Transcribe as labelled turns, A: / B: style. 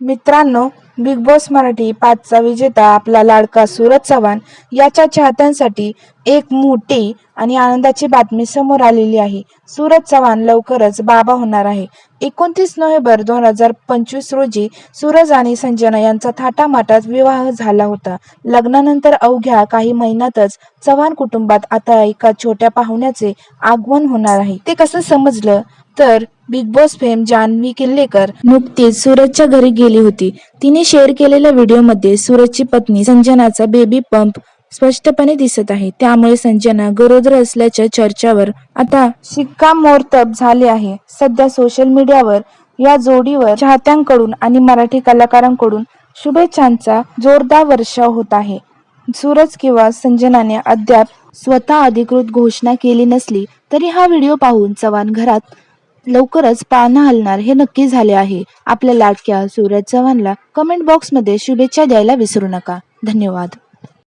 A: मित्रांनो, big boss Marathi 5चा विजेता आपला लाडका सूरज चव्हाण याच्या चाहत्यांसाठी एक मोठी आणि आनंदाची बातमी समोर आलेली आहे. सूरज चव्हाण लवकरच बाबा होणार आहे. 29 नोव्हेंबर 2025 रोजी सूरज आणि संजना यांचा थाटामाटात विवाह झाला होता. लग्नानंतर अवघ्या काही महिन्यातच चव्हाण कुटुंबात आता एका छोट्या पाहुण्याचे आगमन होणार आहे. ते कसं समजलं तर Bigg Boss fame Jahnavi Killekar नुकतीच सूरजच्या घरी गेली होती. तिने शेअर केलेल्या व्हिडिओमध्ये सूरजची पत्नी संजनाचा बेबी पंप स्पष्टपणे दिसत आहे. त्यामुळे संजना गरोदर असल्याच्या चर्चावर आता शिक्कामोर्तब झाले आहे. सध्या सोशल मीडियावर या जोडीवर चाहत्यांकडून आणि मराठी कलाकारांकडून शुभेच्छांचा जोरदार वर्षाव होत आहे. सूरज किंवा संजनाने अद्याप स्वतः अधिकृत घोषणा केली नसली तरी हा व्हिडिओ पाहून चव्हाण घरात लवकरच पाळणा हलणार हे नक्की झाले आहे. आपल्या लाडक्या सूरज चव्हाणला कमेंट बॉक्समध्ये शुभेच्छा द्यायला विसरू नका. धन्यवाद.